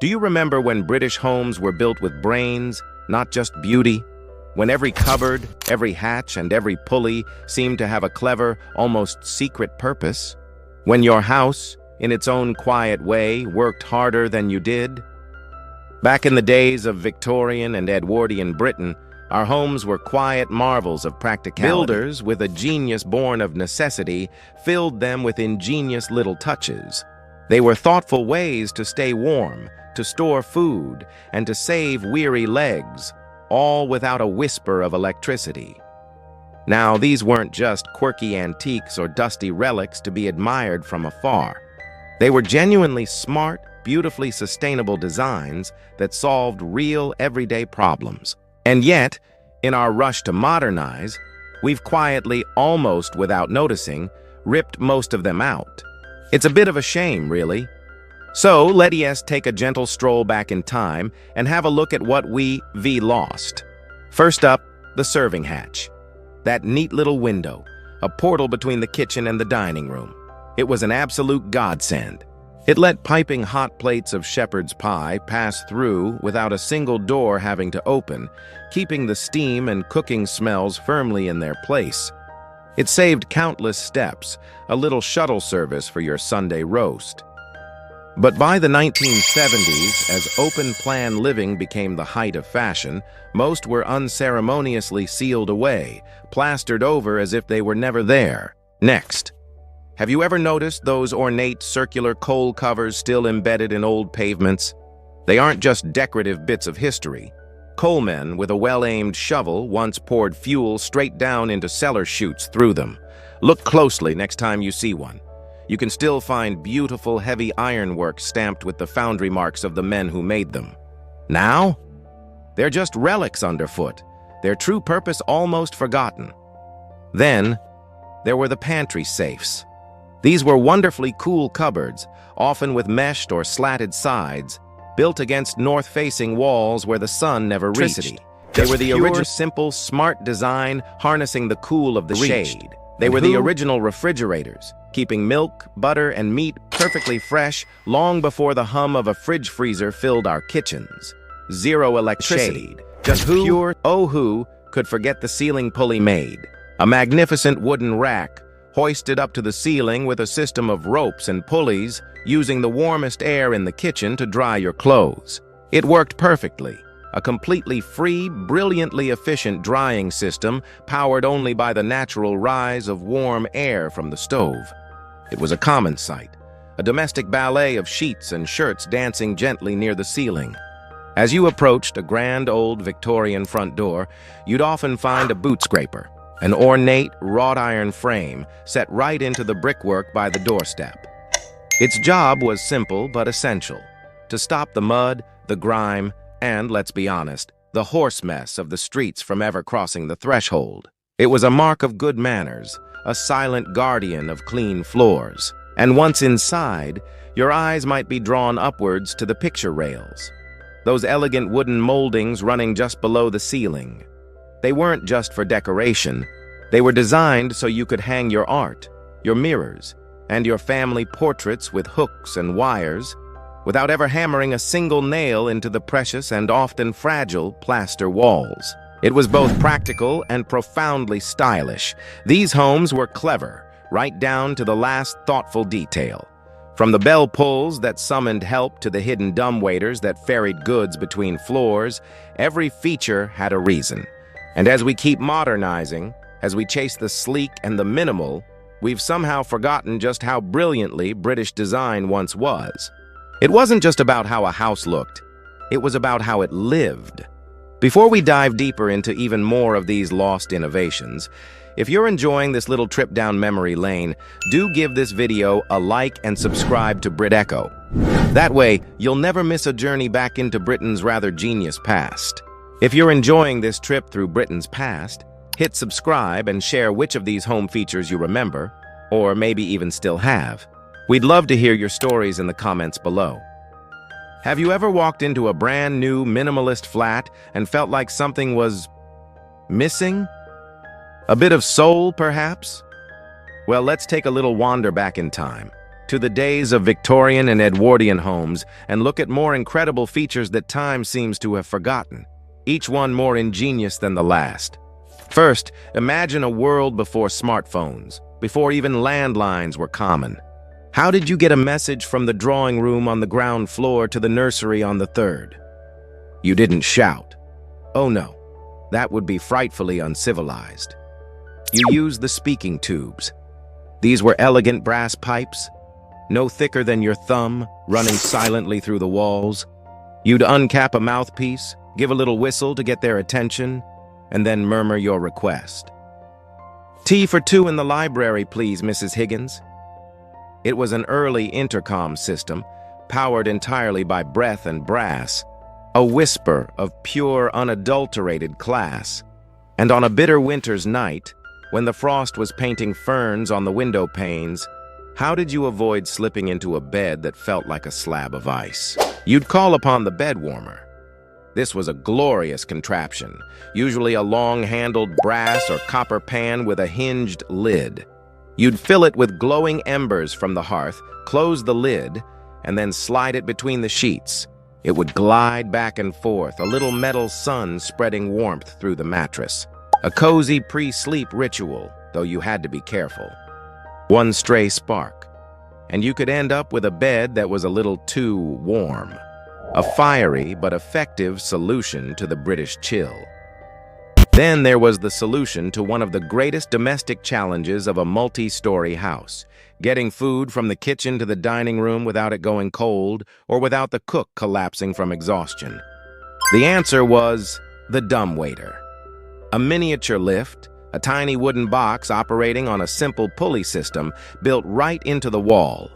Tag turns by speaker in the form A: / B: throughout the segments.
A: Do you remember when British homes were built with brains, not just beauty? When every cupboard, every hatch, and every pulley seemed to have a clever, almost secret purpose? When your house, in its own quiet way, worked harder than you did? Back in the days of Victorian and Edwardian Britain, our homes were quiet marvels of practicality. Builders, with a genius born of necessity, filled them with ingenious little touches. They were thoughtful ways to stay warm, to store food, and to save weary legs, all without a whisper of electricity. Now, these weren't just quirky antiques or dusty relics to be admired from afar. They were genuinely smart, beautifully sustainable designs that solved real, everyday problems. And yet, in our rush to modernize, we've quietly, almost without noticing, ripped most of them out. It's a bit of a shame, really. So, let us take a gentle stroll back in time and have a look at what we lost. First up, the serving hatch. That neat little window, a portal between the kitchen and the dining room. It was an absolute godsend. It let piping hot plates of shepherd's pie pass through without a single door having to open, keeping the steam and cooking smells firmly in their place. It saved countless steps, a little shuttle service for your Sunday roast. But by the 1970s, as open-plan living became the height of fashion, most were unceremoniously sealed away, plastered over as if they were never there. Next. Have you ever noticed those ornate circular coal covers still embedded in old pavements? They aren't just decorative bits of history. Coalmen with a well-aimed shovel once poured fuel straight down into cellar chutes through them. Look closely next time you see one. You can still find beautiful, heavy ironwork stamped with the foundry marks of the men who made them. Now, they're just relics underfoot, their true purpose almost forgotten. Then, there were the pantry safes. These were wonderfully cool cupboards, often with meshed or slatted sides, built against north-facing walls where the sun never reached. They were the original simple, smart design, harnessing the cool of the shade. They were the original refrigerators, keeping milk, butter, and meat perfectly fresh long before the hum of a fridge freezer filled our kitchens. Zero electricity, just who could forget the ceiling pulley made? A magnificent wooden rack, hoisted up to the ceiling with a system of ropes and pulleys, using the warmest air in the kitchen to dry your clothes. It worked perfectly. A completely free, brilliantly efficient drying system powered only by the natural rise of warm air from the stove. It was a common sight, a domestic ballet of sheets and shirts dancing gently near the ceiling. As you approached a grand old Victorian front door, you'd often find a boot scraper, an ornate wrought iron frame set right into the brickwork by the doorstep. Its job was simple but essential: to stop the mud, the grime, and, let's be honest, the horse mess of the streets from ever crossing the threshold. It was a mark of good manners, a silent guardian of clean floors. And once inside, your eyes might be drawn upwards to the picture rails, those elegant wooden moldings running just below the ceiling. They weren't just for decoration. They were designed so you could hang your art, your mirrors, and your family portraits with hooks and wires, without ever hammering a single nail into the precious and often fragile plaster walls. It was both practical and profoundly stylish. These homes were clever, right down to the last thoughtful detail. From the bell pulls that summoned help to the hidden dumbwaiters that ferried goods between floors, every feature had a reason. And as we keep modernizing, as we chase the sleek and the minimal, we've somehow forgotten just how brilliantly British design once was. It wasn't just about how a house looked, it was about how it lived. Before we dive deeper into even more of these lost innovations, if you're enjoying this little trip down memory lane, do give this video a like and subscribe to Brit Echo. That way, you'll never miss a journey back into Britain's rather genius past. If you're enjoying this trip through Britain's past, hit subscribe and share which of these home features you remember, or maybe even still have. We'd love to hear your stories in the comments below. Have you ever walked into a brand new minimalist flat and felt like something was missing? A bit of soul, perhaps? Well, let's take a little wander back in time, to to the days of Victorian and Edwardian homes and look at more incredible features that time seems to have forgotten, each one more ingenious than the last. First, imagine a world before smartphones, before even landlines were common. How did you get a message from the drawing room on the ground floor to the nursery on the third? You didn't shout. Oh no, that would be frightfully uncivilized. You used the speaking tubes. These were elegant brass pipes, no thicker than your thumb, running silently through the walls. You'd uncap a mouthpiece, give a little whistle to get their attention, and then murmur your request. "Tea for two in the library, please, Mrs. Higgins." It was an early intercom system, powered entirely by breath and brass, a whisper of pure, unadulterated class. And on a bitter winter's night, when the frost was painting ferns on the window panes, how did you avoid slipping into a bed that felt like a slab of ice? You'd call upon the bed warmer. This was a glorious contraption, usually a long-handled brass or copper pan with a hinged lid. You'd fill it with glowing embers from the hearth, close the lid, and then slide it between the sheets. It would glide back and forth, a little metal sun spreading warmth through the mattress. A cozy pre-sleep ritual, though you had to be careful. One stray spark, and you could end up with a bed that was a little too warm. A fiery but effective solution to the British chill. Then there was the solution to one of the greatest domestic challenges of a multi-story house: getting food from the kitchen to the dining room without it going cold or without the cook collapsing from exhaustion. The answer was the dumbwaiter. A miniature lift, a tiny wooden box operating on a simple pulley system built right into the wall.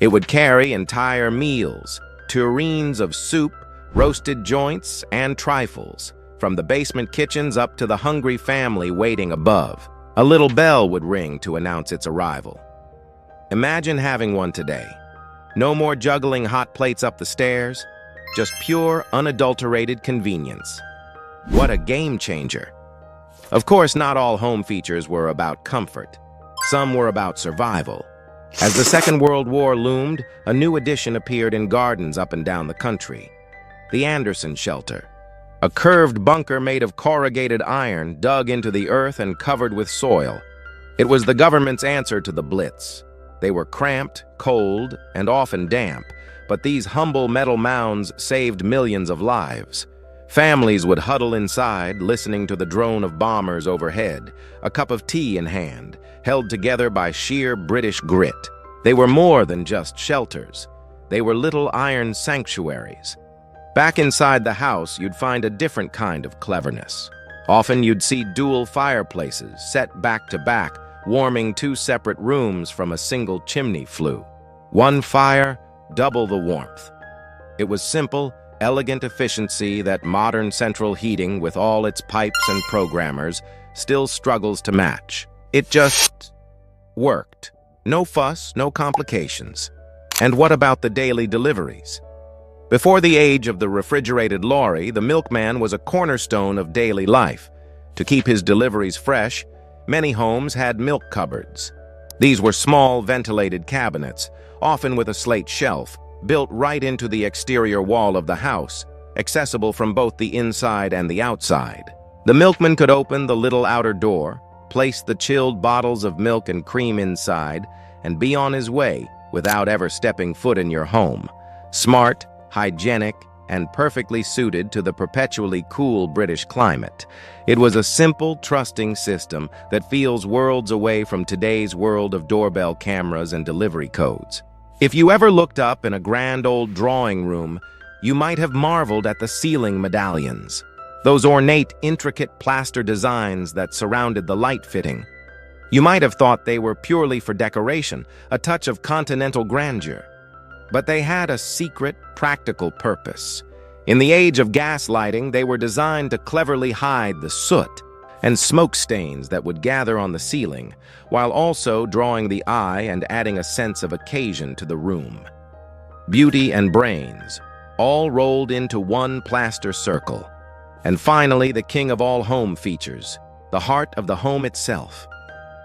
A: It would carry entire meals, tureens of soup, roasted joints, and trifles, from the basement kitchens up to the hungry family waiting above. A little bell would ring to announce its arrival. Imagine having one today. No more juggling hot plates up the stairs, just pure, unadulterated convenience. What a game changer. Of course, not all home features were about comfort. Some were about survival. As the Second World War loomed, a new addition appeared in gardens up and down the country. The Anderson shelter. A curved bunker made of corrugated iron dug into the earth and covered with soil. It was the government's answer to the Blitz. They were cramped, cold, and often damp, but these humble metal mounds saved millions of lives. Families would huddle inside, listening to the drone of bombers overhead, a cup of tea in hand, held together by sheer British grit. They were more than just shelters. They were little iron sanctuaries. Back inside the house, you'd find a different kind of cleverness. Often you'd see dual fireplaces set back to back, warming two separate rooms from a single chimney flue. One fire, double the warmth. It was simple, elegant efficiency that modern central heating, with all its pipes and programmers, still struggles to match. It just worked. No fuss, no complications. And what about the daily deliveries? Before the age of the refrigerated lorry, the milkman was a cornerstone of daily life. To keep his deliveries fresh, many homes had milk cupboards. These were small, ventilated cabinets, often with a slate shelf, built right into the exterior wall of the house, accessible from both the inside and the outside. The milkman could open the little outer door, place the chilled bottles of milk and cream inside, and be on his way without ever stepping foot in your home. Smart, hygienic, and perfectly suited to the perpetually cool British climate. It was a simple, trusting system that feels worlds away from today's world of doorbell cameras and delivery codes. If you ever looked up in a grand old drawing room, you might have marveled at the ceiling medallions, those ornate, intricate plaster designs that surrounded the light fitting. You might have thought they were purely for decoration, a touch of continental grandeur. But they had a secret, practical purpose. In the age of gas lighting, they were designed to cleverly hide the soot and smoke stains that would gather on the ceiling, while also drawing the eye and adding a sense of occasion to the room. Beauty and brains, all rolled into one plaster circle. And finally, the king of all home features, the heart of the home itself,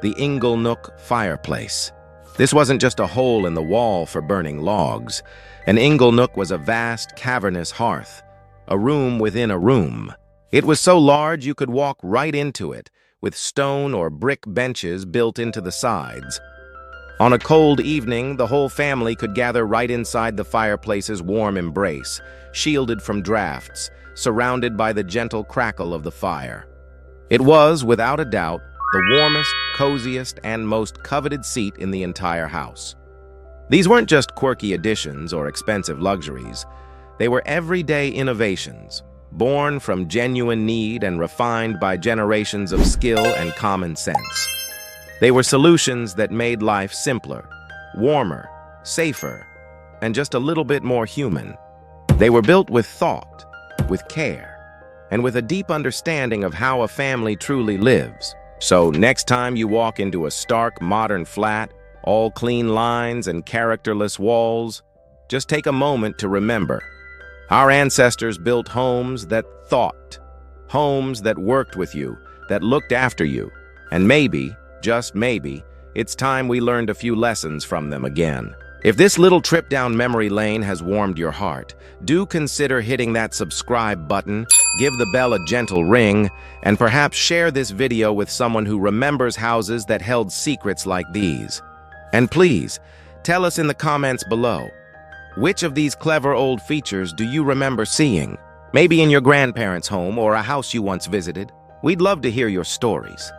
A: the Inglenook fireplace. This wasn't just a hole in the wall for burning logs. An inglenook was a vast, cavernous hearth, a room within a room. It was so large you could walk right into it, with stone or brick benches built into the sides. On a cold evening, the whole family could gather right inside the fireplace's warm embrace, shielded from drafts, surrounded by the gentle crackle of the fire. It was, without a doubt, the warmest, coziest, and most coveted seat in the entire house. These weren't just quirky additions or expensive luxuries. They were everyday innovations, born from genuine need and refined by generations of skill and common sense. They were solutions that made life simpler, warmer, safer, and just a little bit more human. They were built with thought, with care, and with a deep understanding of how a family truly lives. So next time you walk into a stark, modern flat, all clean lines and characterless walls, just take a moment to remember. Our ancestors built homes that thought, homes that worked with you, that looked after you, and maybe, just maybe, it's time we learned a few lessons from them again. If this little trip down memory lane has warmed your heart, do consider hitting that subscribe button, give the bell a gentle ring, and perhaps share this video with someone who remembers houses that held secrets like these. And please, tell us in the comments below, which of these clever old features do you remember seeing? Maybe in your grandparents' home or a house you once visited. We'd love to hear your stories.